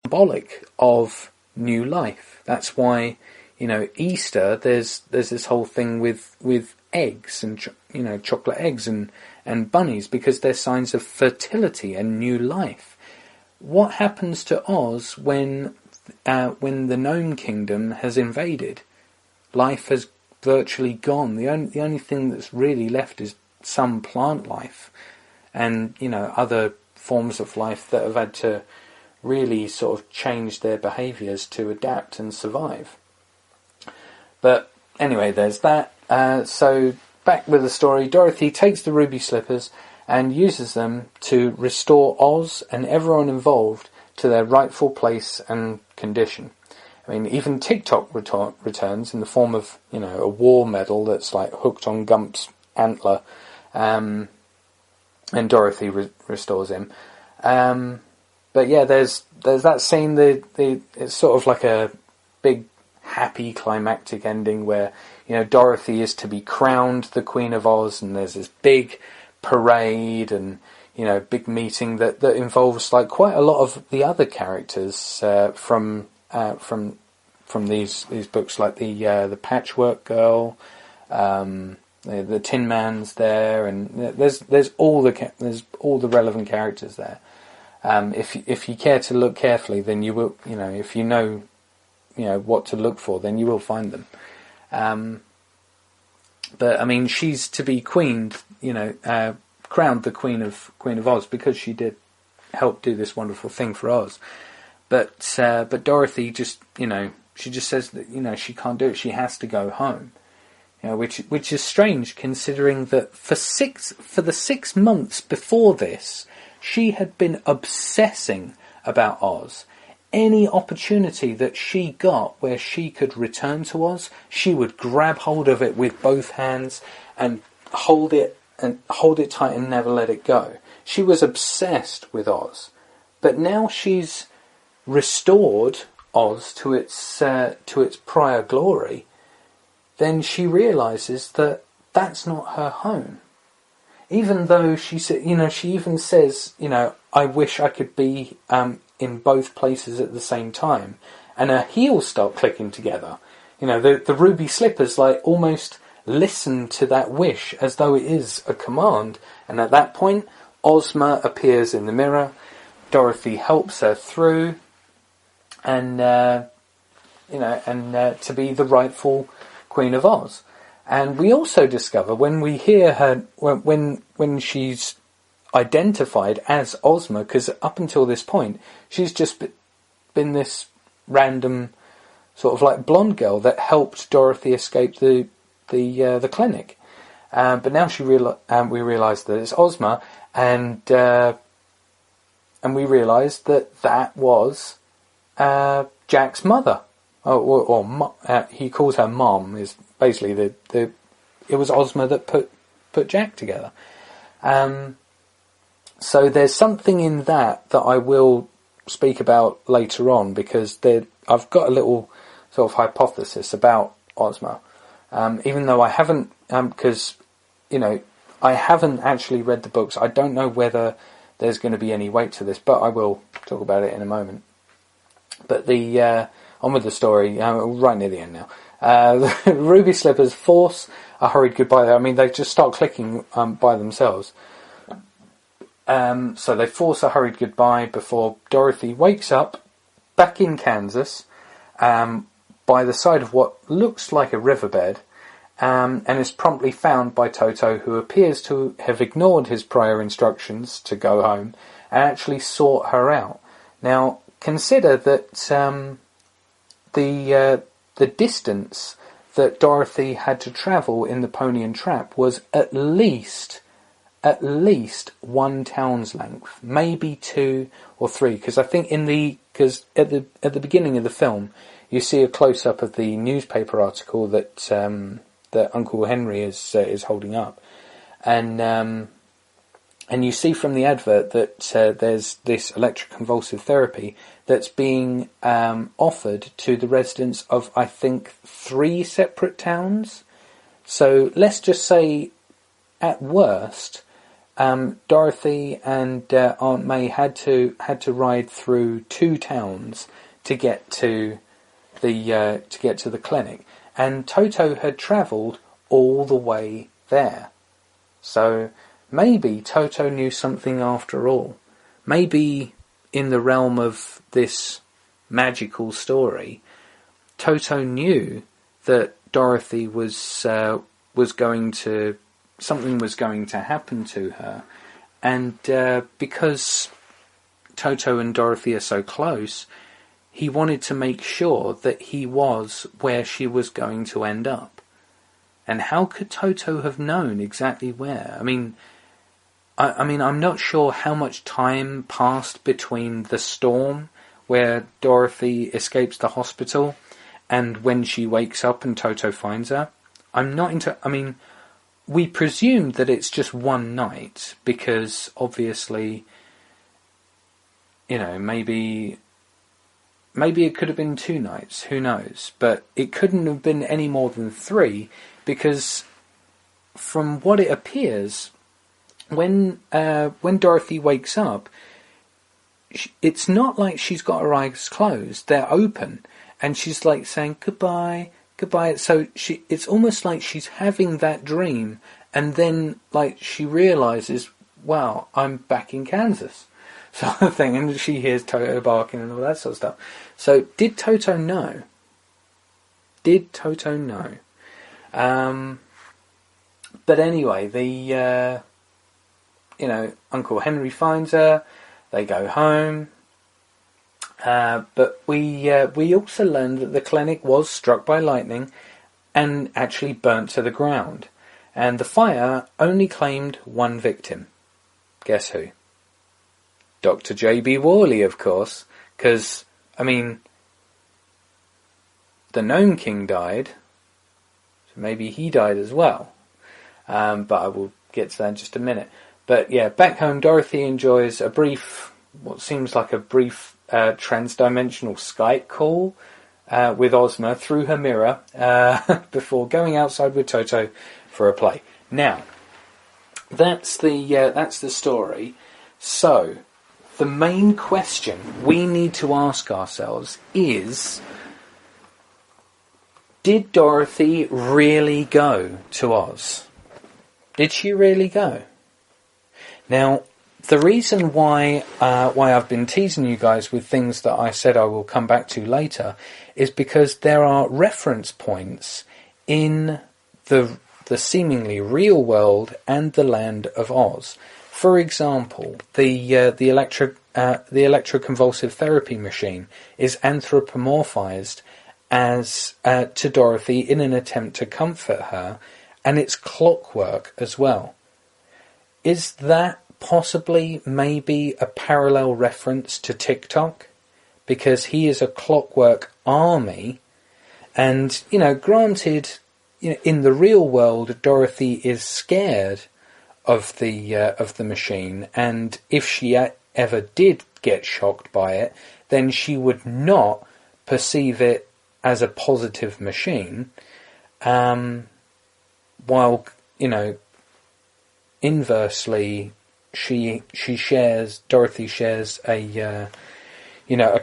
symbolic of new life. That's why, Easter, there's this whole thing with eggs and, chocolate eggs and bunnies, because they're signs of fertility and new life. What happens to Oz when the Gnome Kingdom has invaded? Life has virtually gone. The only thing that's really left is some plant life, and other forms of life that have had to really sort of change their behaviours to adapt and survive. But anyway, there's that. So back with the story, Dorothy takes the ruby slippers and uses them to restore Oz and everyone involved to their rightful place and condition. I mean, even TikTok returns in the form of, a war medal that's like hooked on Gump's antler, and Dorothy restores him. But yeah, there's that scene. It's sort of like a big, happy, climactic ending where Dorothy is to be crowned the Queen of Oz, and there's this big parade and big meeting that involves like quite a lot of the other characters from these books, like the Patchwork Girl, the Tin Man's there, and there's all the relevant characters there. If you care to look carefully, then you will, if you know what to look for, then you will find them. But I mean, she's to be queened, crowned the Queen of Oz because she did help do this wonderful thing for Oz. But Dorothy just, she just says that she can't do it. She has to go home. Which is strange, considering that for the 6 months before this, she had been obsessing about Oz. Any opportunity that she got where she could return to Oz, she would grab hold of it with both hands and hold it tight and never let it go. She was obsessed with Oz. But now she's restored Oz to its prior glory, then she realises that that's not her home. Even though she even says, I wish I could be in both places at the same time, and her heels start clicking together. The ruby slippers like almost listen to that wish as though it is a command. And at that point, Ozma appears in the mirror. Dorothy helps her through, and to be the rightful Queen of Oz. And we also discover when we hear her, when she's identified as Ozma, because up until this point she's just been this random sort of like blonde girl that helped Dorothy escape the clinic. But now we realise that it's Ozma, and we realise that was Jack's mother. He calls her Mom. Is basically it was Ozma that put Jack together. So there's something in that I will speak about later on, because I've got a little sort of hypothesis about Ozma, even though I haven't, because I haven't actually read the books. I don't know whether there's going to be any weight to this, but I will talk about it in a moment. But on with the story, right near the end now. The ruby slippers force a hurried goodbye. I mean, they just start clicking by themselves. So they force a hurried goodbye before Dorothy wakes up back in Kansas by the side of what looks like a riverbed, and is promptly found by Toto, who appears to have ignored his prior instructions to go home and actually sought her out. Now, consider that the distance that Dorothy had to travel in the Pony and Trap was at least 1 town's length, maybe 2 or 3. Because I think at the beginning of the film, you see a close up of the newspaper article that Uncle Henry is holding up, and you see from the advert that there's this electroconvulsive therapy that's being offered to the residents of, I think, 3 separate towns. So let's just say, at worst, Dorothy and Aunt May had to ride through 2 towns to get to the clinic, and Toto had travelled all the way there. So maybe Toto knew something after all. Maybe in the realm of this magical story, Toto knew that Dorothy was going to, something was going to happen to her, and because Toto and Dorothy are so close, he wanted to make sure that he was where she was going to end up. And how could Toto have known exactly where? I mean, I'm not sure how much time passed between the storm where Dorothy escapes the hospital and when she wakes up and Toto finds her. We presume that it's just one night because obviously, maybe it could have been 2 nights, who knows? But it couldn't have been any more than 3 because from what it appears, when Dorothy wakes up, it's not like she's got her eyes closed. They're open. And she's like saying, goodbye, goodbye. So it's almost like she's having that dream. And then like she realizes, wow, I'm back in Kansas. Sort of thing. And she hears Toto barking and all that sort of stuff. So did Toto know? Did Toto know? But anyway, Uncle Henry finds her. They go home. But we also learned that the clinic was struck by lightning and actually burnt to the ground. And the fire only claimed 1 victim. Guess who? Dr. J.B. Worley, of course. Because, the Gnome King died. So maybe he died as well. But I will get to that in just a minute. But yeah, back home, Dorothy enjoys what seems like a brief trans-dimensional Skype call with Ozma through her mirror before going outside with Toto for a play. Now, that's the story. So, the main question we need to ask ourselves is, did Dorothy really go to Oz? Did she really go? Now, the reason why I've been teasing you guys with things that I said I will come back to later is because there are reference points in the seemingly real world and the land of Oz. For example, the electroconvulsive therapy machine is anthropomorphized as to Dorothy in an attempt to comfort her, and it's clockwork as well. Is that possibly maybe a parallel reference to TikTok? Because he is a clockwork army, and granted, in the real world, Dorothy is scared of the machine, and if she ever did get shocked by it, then she would not perceive it as a positive machine, while inversely Dorothy shares a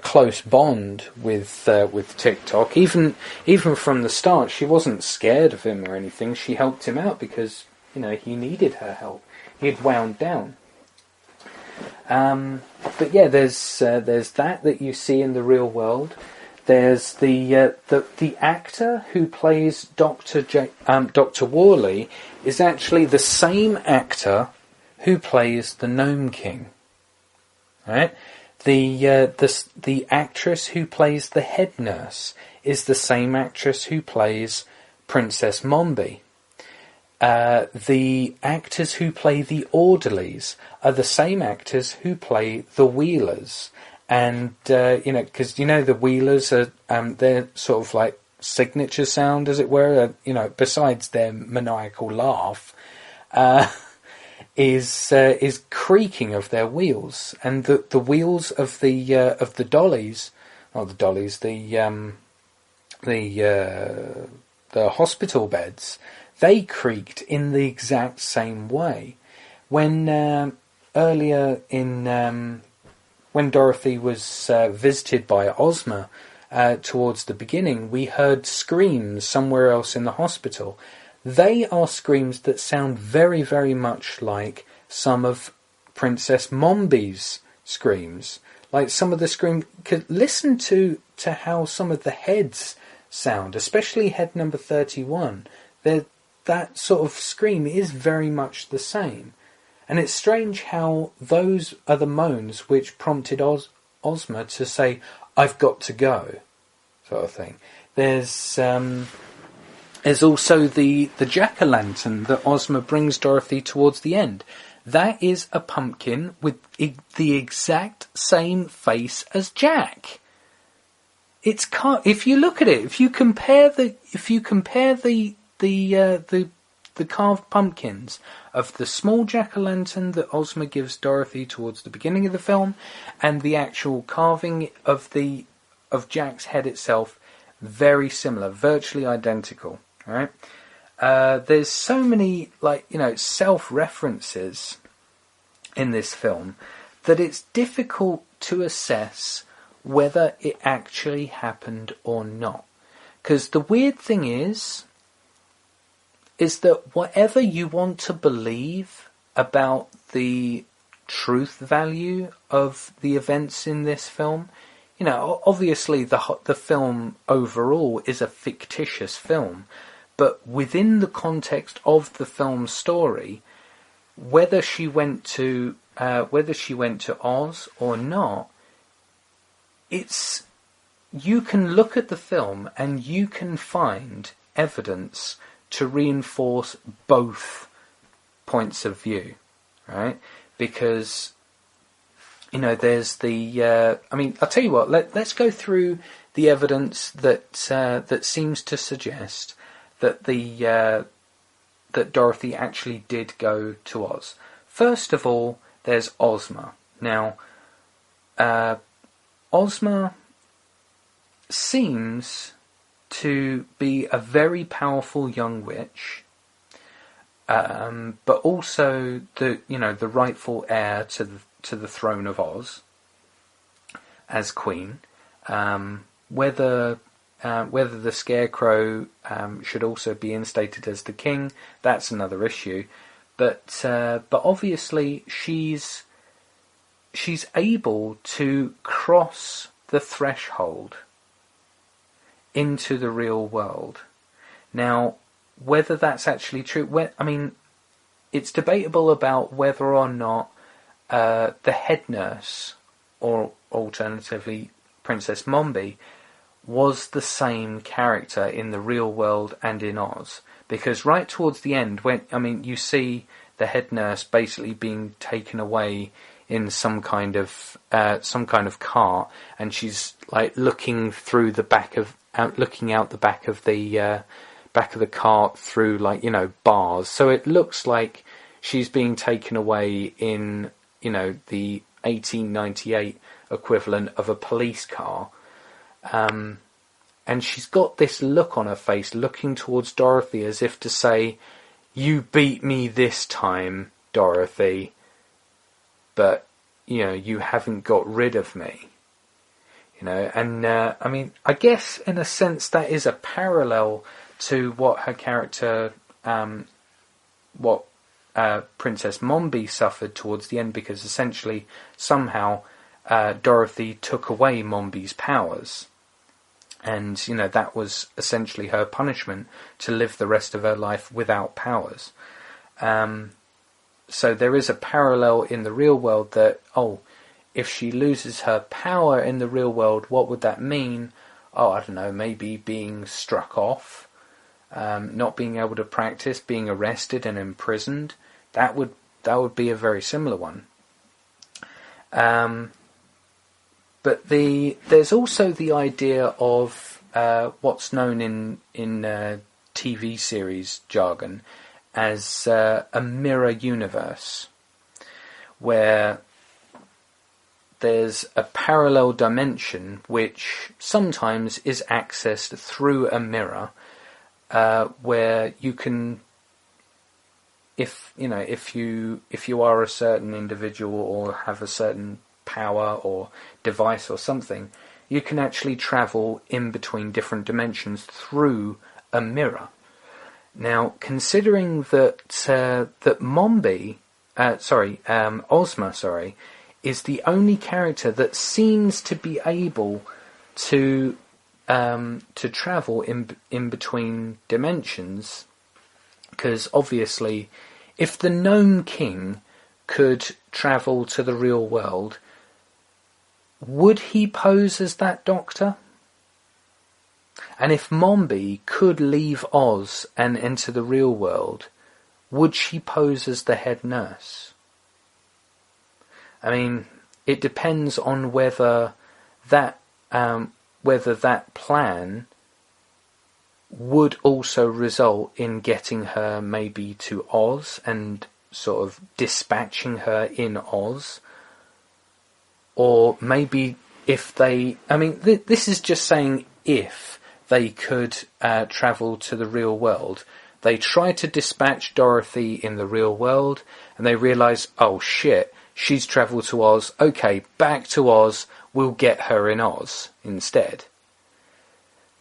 close bond with TikTok. Even from the start, she wasn't scared of him or anything. She helped him out because he needed her help. He had wound down. But yeah, there's that you see in the real world. There's the actor who plays Dr. Worley is actually the same actor who plays the Gnome King. Right? The actress who plays the head nurse is the same actress who plays Princess Mombi. The actors who play the orderlies are the same actors who play the Wheelers. And, because, the Wheelers are, they're sort of like signature sound, as it were, besides their maniacal laugh, is creaking of their wheels. And the wheels of the dollies, not the dollies, the hospital beds, they creaked in the exact same way. when earlier in when Dorothy was visited by Ozma towards the beginning, we heard screams somewhere else in the hospital. They are screams that sound very, very much like some of Princess Mombi's screams. Like some of the screams, listen to how some of the heads sound, especially head number 31. That sort of scream is very much the same. And it's strange how those are the moans which prompted Ozma to say, "I've got to go," sort of thing. There's also the jack-o'-lantern that Ozma brings Dorothy towards the end. That is a pumpkin with the exact same face as Jack. If you look at it, if you compare the carved pumpkins of the small jack-o'-lantern that Ozma gives Dorothy towards the beginning of the film, and the actual carving of Jack's head itself, very similar, virtually identical. Right? There's so many self-references in this film that it's difficult to assess whether it actually happened or not. Because the weird thing is that whatever you want to believe about the truth value of the events in this film, obviously the film overall is a fictitious film, but within the context of the film story, whether she went to Oz or not, you can look at the film and you can find evidence to reinforce both points of view, right? Because there's I'll tell you what. Let's go through the evidence that seems to suggest that that Dorothy actually did go to Oz. First of all, there's Ozma. Now, Ozma seems to be a very powerful young witch, but also the rightful heir to the throne of Oz as queen. Whether the Scarecrow should also be instated as the king, that's another issue. But obviously she's able to cross the threshold into the real world. Now, whether that's actually true, it's debatable about whether or not the head nurse, or alternatively Princess Mombi, was the same character in the real world and in Oz. Because right towards the end, you see the head nurse basically being taken away in some kind of cart, and she's like looking out the back of the cart through bars. So it looks like she's being taken away in the 1898 equivalent of a police car. And she's got this look on her face, looking towards Dorothy as if to say, "You beat me this time, Dorothy, but, you haven't got rid of me." I guess in a sense that is a parallel to what her character, Princess Mombi suffered towards the end, because essentially, somehow, Dorothy took away Mombi's powers. And, that was essentially her punishment, to live the rest of her life without powers. So there is a parallel in the real world that, if she loses her power in the real world, what would that mean? I don't know, maybe being struck off, not being able to practice, being arrested and imprisoned. That would be a very similar one. But there's also the idea of what's known in TV series jargon as a mirror universe, where there's a parallel dimension which sometimes is accessed through a mirror, where you can if you are a certain individual or have a certain power or device or something, you can actually travel in between different dimensions through a mirror. Now, considering that Ozma, is the only character that seems to be able to travel in between dimensions, because obviously, if the Gnome King could travel to the real world, would he pose as that Doctor? And if Mombi could leave Oz and enter the real world, would she pose as the head nurse? I mean, it depends on whether that plan would also result in getting her maybe to Oz and sort of dispatching her in Oz. Or maybe if they... I mean, this is just saying if they could travel to the real world. They try to dispatch Dorothy in the real world, and they realise, oh shit, she's travelled to Oz. Okay, back to Oz. We'll get her in Oz instead.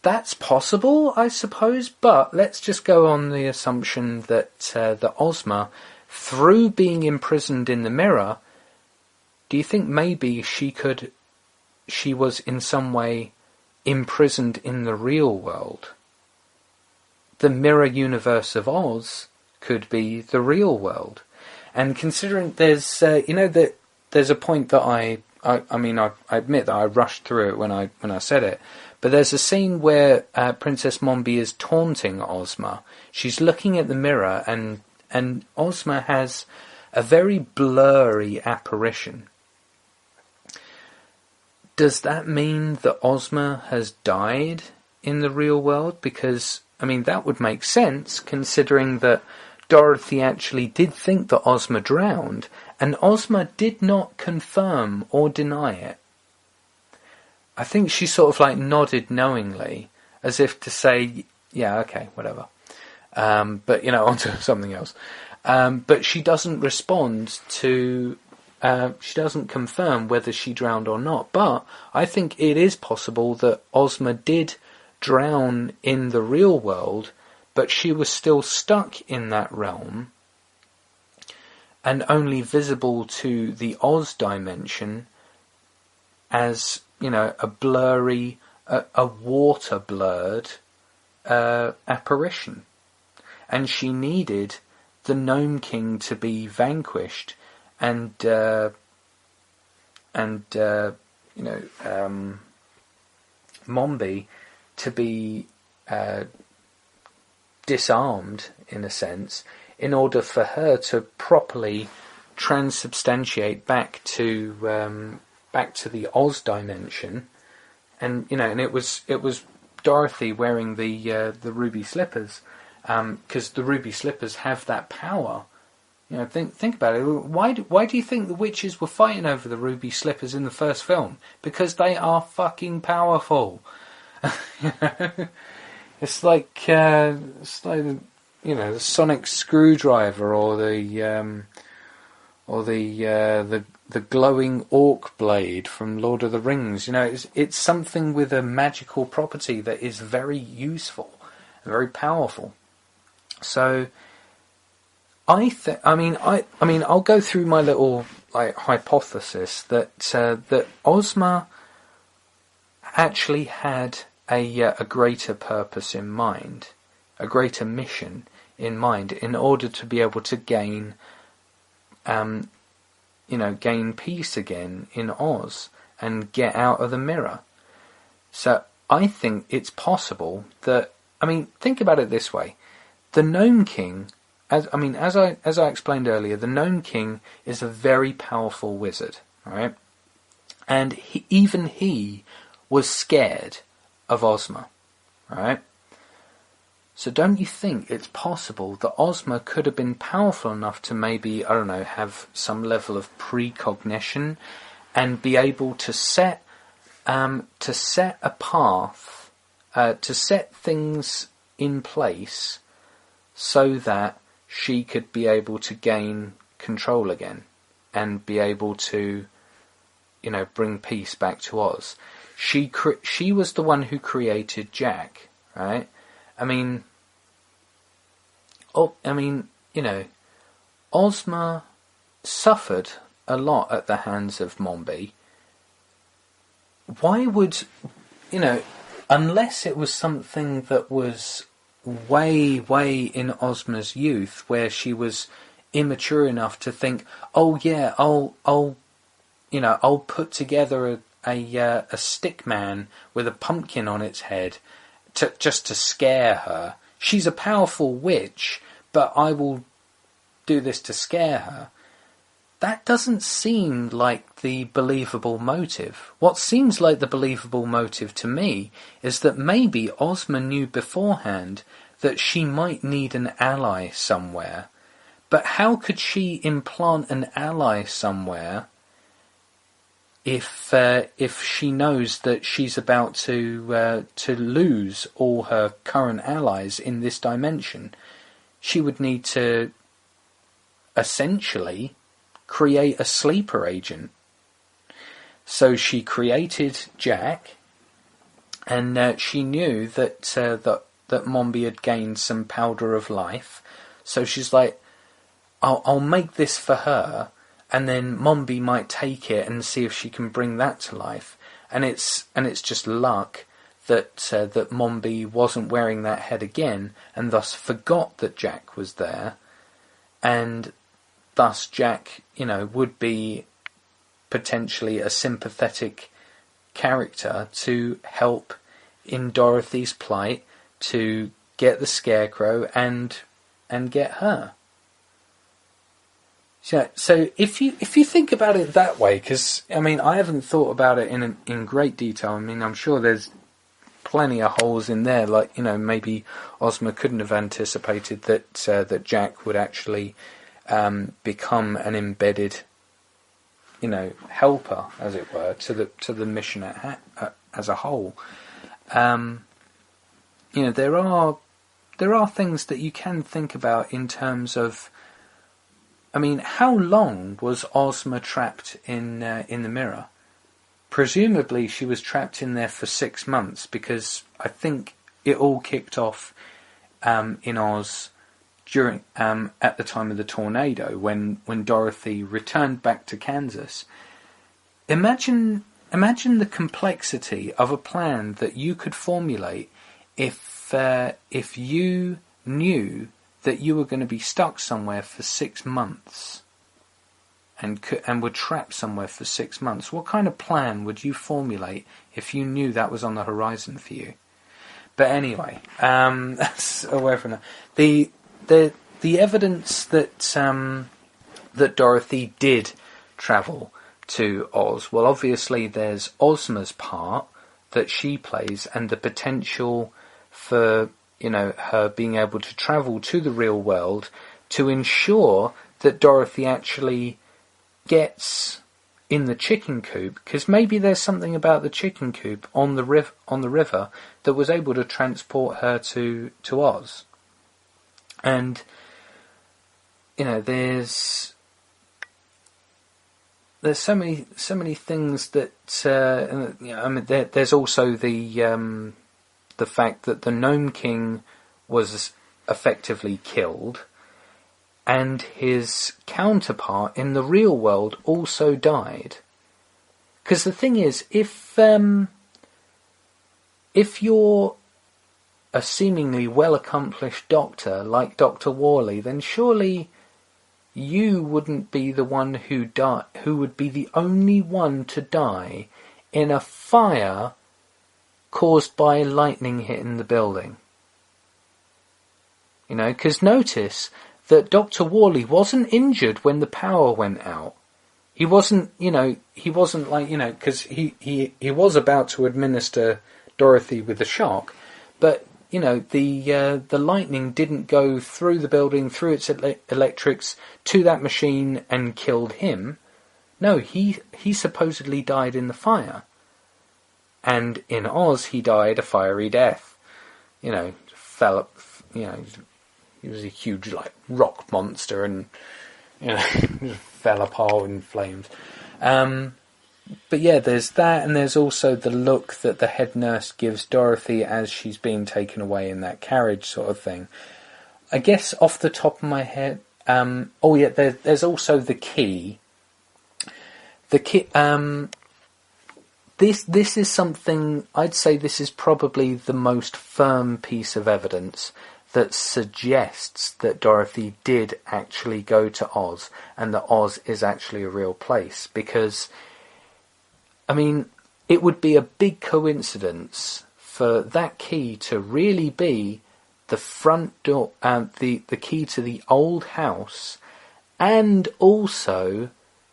That's possible, I suppose, but let's just go on the assumption that the Ozma, through being imprisoned in the mirror, do you think maybe she was in some way imprisoned in the real world? The mirror universe of Oz could be the real world. And considering there's, that there's a point that I admit that I rushed through it when I said it, but there's a scene where Princess Mombi is taunting Ozma. She's looking at the mirror, and Ozma has a very blurry apparition. Does that mean that Ozma has died in the real world? Because, I mean, that would make sense, considering that Dorothy actually did think that Ozma drowned, and Ozma did not confirm or deny it. I think she sort of like nodded knowingly, as if to say, yeah, okay, whatever. But, onto something else. But she doesn't respond to... she doesn't confirm whether she drowned or not. But I think it is possible that Ozma did drown in the real world, but she was still stuck in that realm and only visible to the Oz dimension as, a blurry, a water-blurred apparition. And she needed the Gnome King to be vanquished and Mombi to be disarmed, in a sense, in order for her to properly transubstantiate back to the Oz dimension, and it was Dorothy wearing the ruby slippers, because the ruby slippers have that power. Think about it. Why do you think the witches were fighting over the ruby slippers in the first film? Because they are fucking powerful. It's like the sonic screwdriver or the glowing orc blade from Lord of the Rings. It's something with a magical property that is very useful and very powerful. So I'll go through my little hypothesis that Ozma actually had a greater purpose in mind, a greater mission in mind, in order to be able to gain peace again in Oz and get out of the mirror. So I think it's possible that, think about it this way: the Gnome King, as I explained earlier, the Gnome King is a very powerful wizard, right? And even he was scared of Ozma, right? So don't you think it's possible that Ozma could have been powerful enough to maybe, have some level of precognition and be able to set a path, to set things in place so that she could be able to gain control again and be able to, bring peace back to Oz. She was the one who created Jack, right? Ozma suffered a lot at the hands of Mombi. Why would, unless it was something that was way, way in Ozma's youth, where she was immature enough to think, oh yeah, I'll put together a stick man with a pumpkin on its head just to scare her. She's a powerful witch, but I will do this to scare her. That doesn't seem like the believable motive. What seems like the believable motive to me is that maybe Ozma knew beforehand that she might need an ally somewhere. But how could she implant an ally somewhere if she knows that she's about to lose all her current allies in this dimension? She would need to essentially create a sleeper agent. So she created Jack, and she knew that Mombi had gained some powder of life. So she's like, I'll make this for her, and then Mombi might take it and see if she can bring that to life. And it's just luck that Mombi wasn't wearing that head again, and thus forgot that Jack was there, and thus Jack, would be potentially a sympathetic character to help in Dorothy's plight to get the Scarecrow and get her. So if you think about it that way, because I haven't thought about it in great detail. I'm sure there's plenty of holes in there. Like maybe Ozma couldn't have anticipated that Jack would actually become an embedded, helper, as it were, to the mission as a whole. There are things that you can think about in terms of. How long was Ozma trapped in the mirror? Presumably she was trapped in there for 6 months, because I think it all kicked off in Oz during at the time of the tornado, when Dorothy returned back to Kansas. Imagine the complexity of a plan that you could formulate if you knew that you were going to be stuck somewhere for 6 months and were trapped somewhere for 6 months. What kind of plan would you formulate if you knew that was on the horizon for you? But anyway, that's away from that. The evidence that that Dorothy did travel to Oz, well, obviously there's Ozma's part that she plays, and the potential for her being able to travel to the real world to ensure that Dorothy actually gets in the chicken coop, because maybe there's something about the chicken coop on the river that was able to transport her to Oz. And there's so many things that there's also the fact that the Gnome King was effectively killed, and his counterpart in the real world also died. Because the thing is, if you're a seemingly well-accomplished doctor like Dr. Worley, then surely you wouldn't be the one who would be the only one to die in a fire caused by lightning hitting the building. Because notice that Dr. Worley wasn't injured when the power went out. He wasn't because he was about to administer Dorothy with a shock, but the lightning didn't go through the building, through its electrics, to that machine and killed him. No, he supposedly died in the fire. And in Oz, he died a fiery death. Fell up, he was a huge like rock monster, and fell apart in flames. But yeah, there's that, and there's also the look that the head nurse gives Dorothy as she's being taken away in that carriage, sort of thing. I guess off the top of my head, there's also the key. The key. This is something, I'd say this is probably the most firm piece of evidence that suggests that Dorothy did actually go to Oz, and that Oz is actually a real place. Because, I mean, it would be a big coincidence for that key to really be the front door, the key to the old house, and also,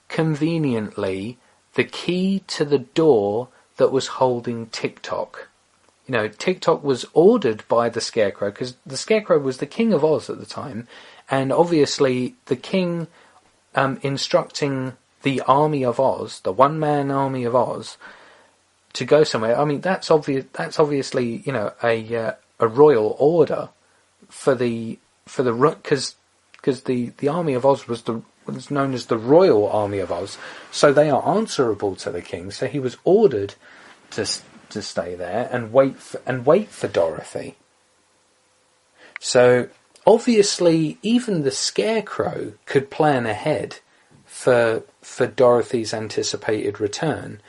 conveniently, the key to the door that was holding Tick-Tock. Tick-Tock was ordered by the Scarecrow, because the Scarecrow was the King of Oz at the time, and obviously the King instructing the army of Oz, the one-man army of Oz, to go somewhere. I mean, that's obviously a royal order because the army of Oz was known as the Royal Army of Oz, so they are answerable to the king. So he was ordered to stay there and wait for Dorothy. So obviously, even the Scarecrow could plan ahead for Dorothy's anticipated return.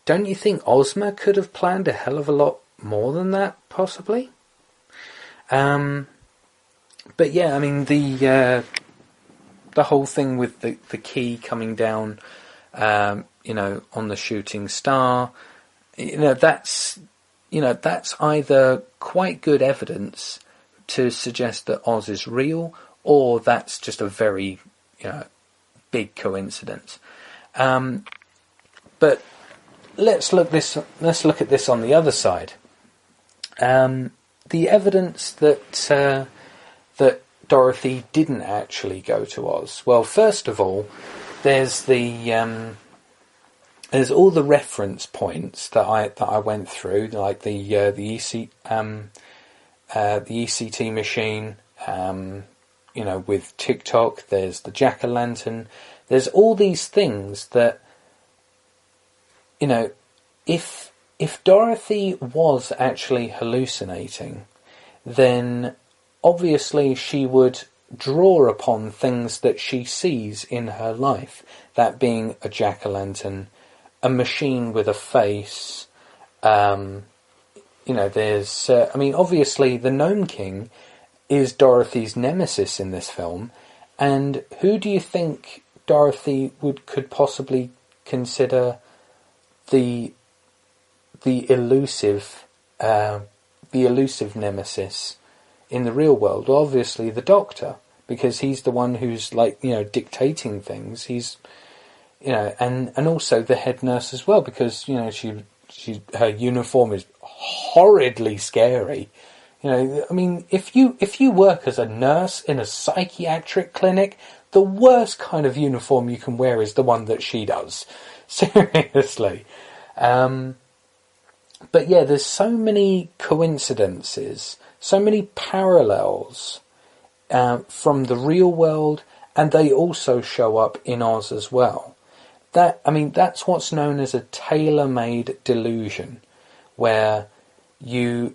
Don't you think Ozma could have planned a hell of a lot more than that, possibly? But yeah, I mean the whole thing with the key coming down, on the shooting star, that's either quite good evidence to suggest that Oz is real, or that's just a very, big coincidence. But let's look at this on the other side. The evidence that Dorothy didn't actually go to Oz. Well, first of all, there's all the reference points that I went through, like the ECT machine, with Tick-Tock. There's the jack-o'-lantern. There's all these things that, if Dorothy was actually hallucinating, then obviously she would draw upon things that she sees in her life, that being a jack-o'-lantern, a machine with a face. There's obviously the Gnome King is Dorothy's nemesis in this film, and who do you think Dorothy could possibly consider the elusive nemesis in the real world? Well, obviously the Doctor, because he's the one who's dictating things. He's and also the head nurse as well, because her uniform is horridly scary. If you work as a nurse in a psychiatric clinic, the worst kind of uniform you can wear is the one that she does. Seriously. But yeah, there's so many coincidences, so many parallels from the real world, and they also show up in Oz as well. That's what's known as a tailor-made delusion, where you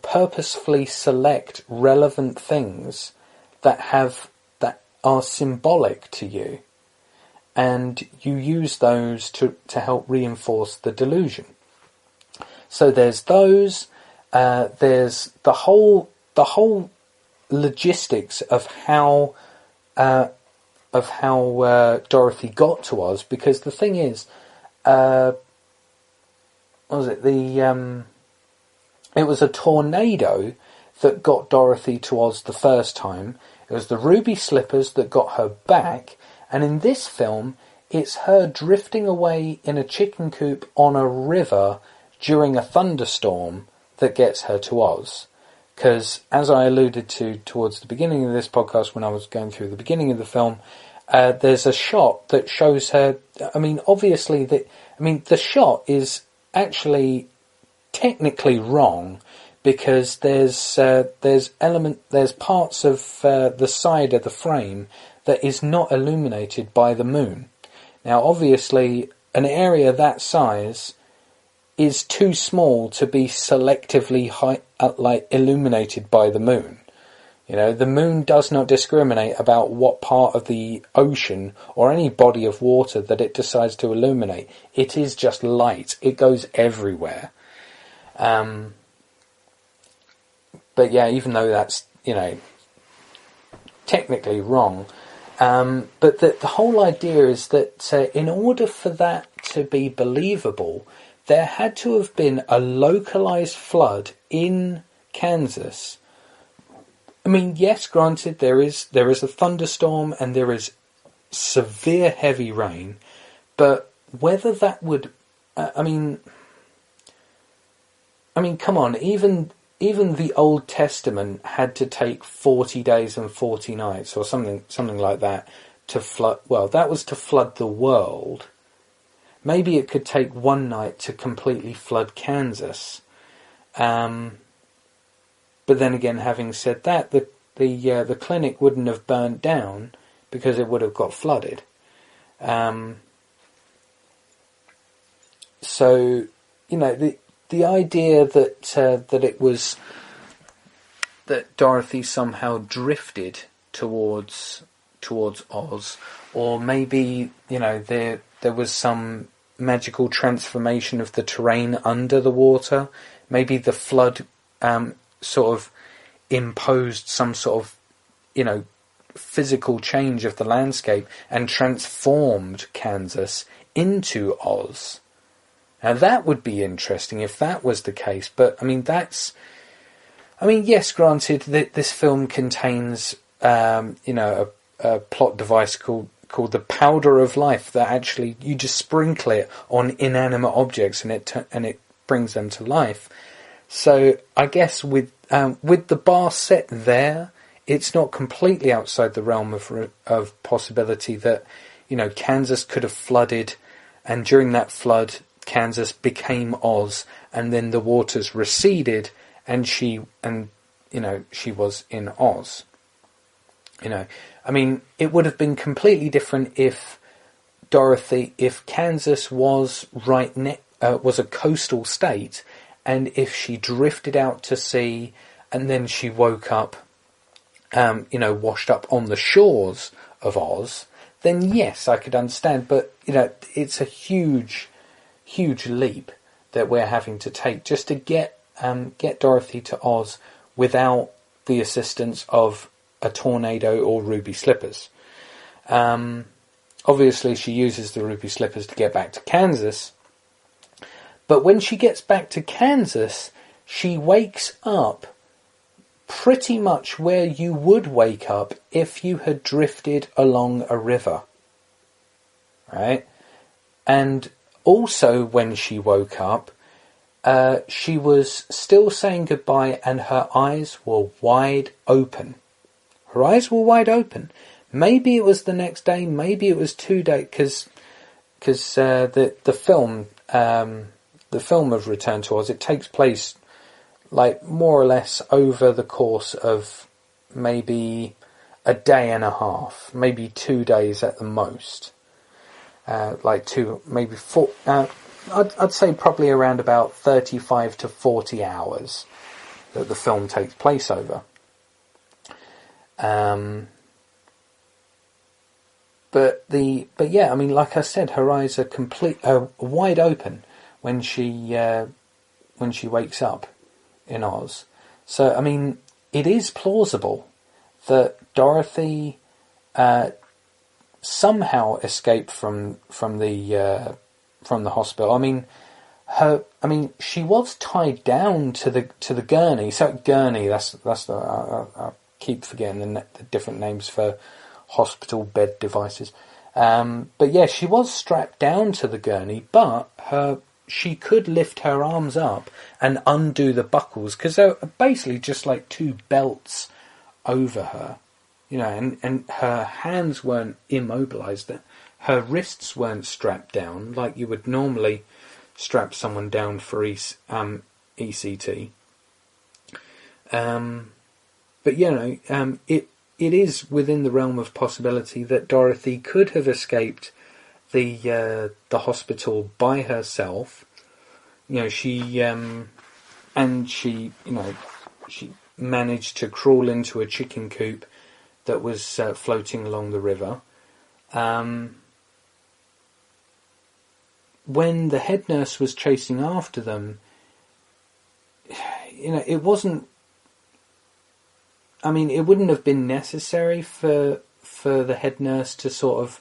purposefully select relevant things that are symbolic to you, and you use those to help reinforce the delusion. So there's those. There's the whole logistics of how Dorothy got to Oz, because the thing is, what was it? It was a tornado that got Dorothy to Oz the first time. It was the ruby slippers that got her back, and in this film, it's her drifting away in a chicken coop on a river during a thunderstorm that gets her to Oz. Because, as I alluded to towards the beginning of this podcast, when I was going through the beginning of the film, there's a shot that shows her. The shot is actually technically wrong, because there's parts of the side of the frame that is not illuminated by the moon. Now, obviously, an area that size is too small to be selectively illuminated by the moon. You know, the moon does not discriminate about what part of the ocean or any body of water that it decides to illuminate. It is just light. It goes everywhere. But yeah, even though that's, you know, technically wrong, but the whole idea is that in order for that to be believable, there had to have been a localized flood in Kansas. I mean, yes, granted, there is a thunderstorm and there is severe heavy rain, but whether that would, I mean, come on, even the Old Testament had to take 40 days and 40 nights or something like that to flood. Well, that was to flood the world. Maybe it could take one night to completely flood Kansas. But then again, having said that, the clinic wouldn't have burnt down because it would have got flooded. So, you know, the idea that it was that Dorothy somehow drifted towards Oz, or maybe, you know, there was some magical transformation of the terrain under the water. Maybe the flood sort of imposed some sort of, you know, physical change of the landscape and transformed Kansas into Oz. Now that would be interesting if that was the case, but I mean yes, granted that this film contains you know, a plot device called the powder of life, that actually you just sprinkle it on inanimate objects and it brings them to life. So I guess with the bar set there, it's not completely outside the realm of possibility that, you know, Kansas could have flooded, and during that flood, Kansas became Oz, and then the waters receded, and she was in Oz. You know, I mean, it would have been completely different if Kansas was was a coastal state. And if she drifted out to sea and then she woke up, you know, washed up on the shores of Oz, then yes, I could understand. But, you know, it's a huge, huge leap that we're having to take just to get Dorothy to Oz without the assistance of a tornado or ruby slippers. Obviously, she uses the ruby slippers to get back to Kansas. But when she gets back to Kansas, she wakes up pretty much where you would wake up if you had drifted along a river. Right? And also when she woke up, she was still saying goodbye and her eyes were wide open. Her eyes were wide open. Maybe it was the next day, maybe it was 2 days, because the film... the film of Return to Oz, it takes place like more or less over the course of maybe a day and a half, maybe 2 days at the most. Maybe 4. I'd say probably around about 35 to 40 hours that the film takes place over. But yeah, I mean, like I said, her eyes are wide open when she wakes up in Oz. So, I mean, it is plausible that Dorothy somehow escaped from the hospital. I mean, she was tied down to the gurney. So gurney, that's the I keep forgetting the different names for hospital bed devices. But yeah, she was strapped down to the gurney, but she could lift her arms up and undo the buckles, because they're basically just like two belts over her, you know, and her hands weren't immobilized. Her wrists weren't strapped down like you would normally strap someone down for ECT. But it is within the realm of possibility that Dorothy could have escaped the hospital by herself. She managed to crawl into a chicken coop that was floating along the river. When the head nurse was chasing after them, it wasn't. I mean, it wouldn't have been necessary for the head nurse to sort of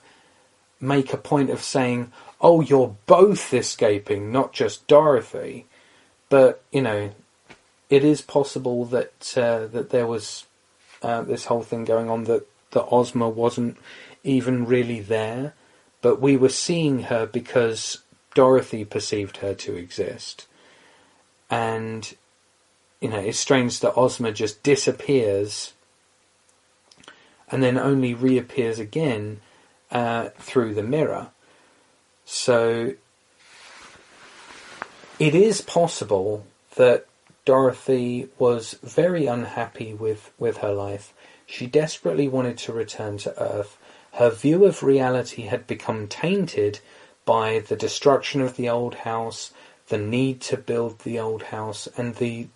make a point of saying, "Oh, you're both escaping, not just Dorothy." But it is possible that that there was this whole thing going on, that Ozma wasn't even really there, but we were seeing her because Dorothy perceived her to exist. And it's strange that Ozma just disappears and then only reappears again through the mirror. So it is possible that Dorothy was very unhappy with her life. She desperately wanted to return to Earth. Her view of reality had become tainted by the destruction of the old house, the need to build the old house, and the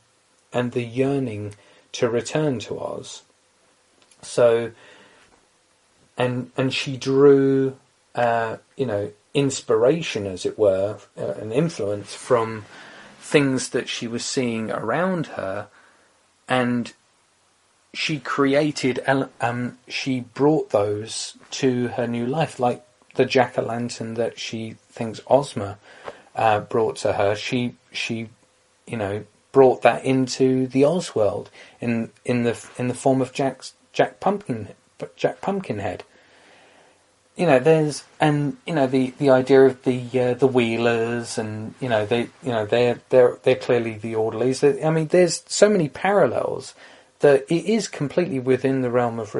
yearning to return to Oz. So, and she drew, inspiration, as it were, an influence from things that she was seeing around her, and she created, she brought those to her new life, like the jack-o'-lantern that she thinks Ozma brought to her. She brought that into the Oz world in the form of Jack Pumpkinhead. There's the idea of the Wheelers, and they're clearly the orderlies. There's so many parallels that it is completely within the realm of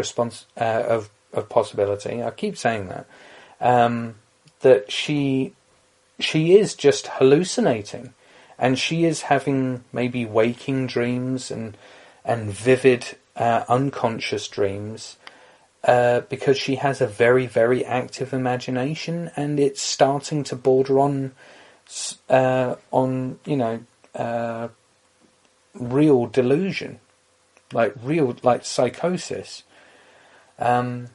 of possibility. I keep saying that that she is just hallucinating. And she is having maybe waking dreams and vivid unconscious dreams because she has a very, very active imagination, and it's starting to border on real delusion, like psychosis. But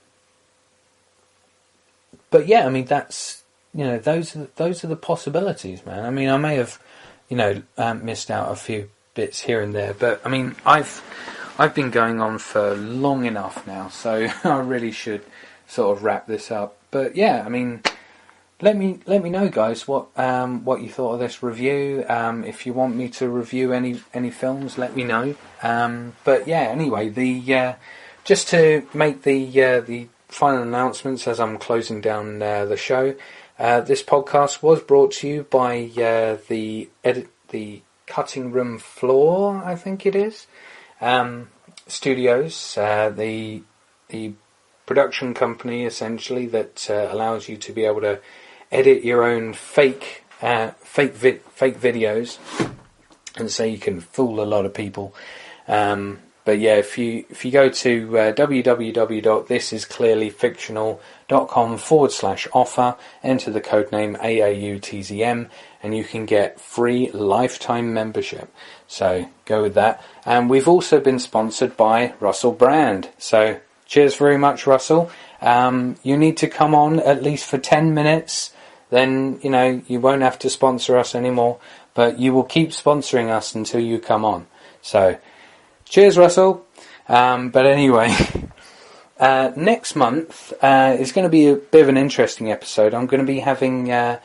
yeah, that's those are the possibilities, man. I may have missed out a few bits here and there, but I've been going on for long enough now, so I really should sort of wrap this up. But yeah, let me know, guys, what you thought of this review. If you want me to review any films, let me know. But yeah, anyway, just to make the final announcements as I'm closing down the show. This podcast was brought to you by the Cutting Room Floor, I think it is, studios, the production company essentially that allows you to be able to edit your own fake videos, and so you can fool a lot of people. But yeah, if you go to www.thisisclearlyfictional.com/offer, enter the code name AAUTZM, and you can get free lifetime membership. So go with that. And we've also been sponsored by Russell Brand. So cheers very much, Russell. You need to come on at least for 10 minutes. Then, you won't have to sponsor us anymore, but you will keep sponsoring us until you come on. So cheers, Russell. But anyway, next month is going to be a bit of an interesting episode. I'm going to be having a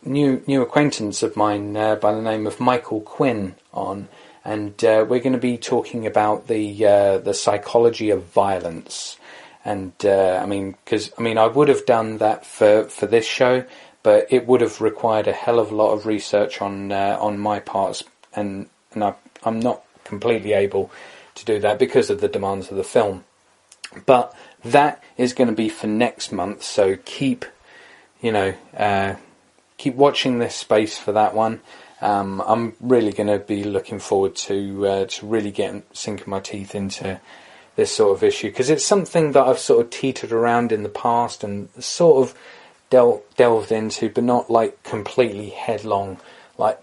new acquaintance of mine by the name of Michael Quinn on, and we're going to be talking about the psychology of violence. And because I would have done that for this show, but it would have required a hell of a lot of research on my parts, and I'm not completely able to do that because of the demands of the film. But that is going to be for next month, so keep watching this space for that one. I'm really going to be looking forward to really sinking my teeth into this sort of issue, because it's something that I've sort of teetered around in the past and sort of delved into, but not like completely headlong, like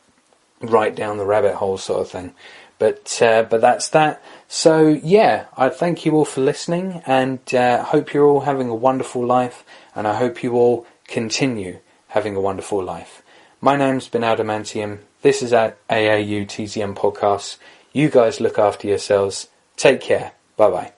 right down the rabbit hole sort of thing. But that's that. So yeah, I thank you all for listening, and hope you're all having a wonderful life, and I hope you all continue having a wonderful life. My name's been Adam-Antium. This is our AAU TZM podcast. You guys look after yourselves. Take care. Bye bye.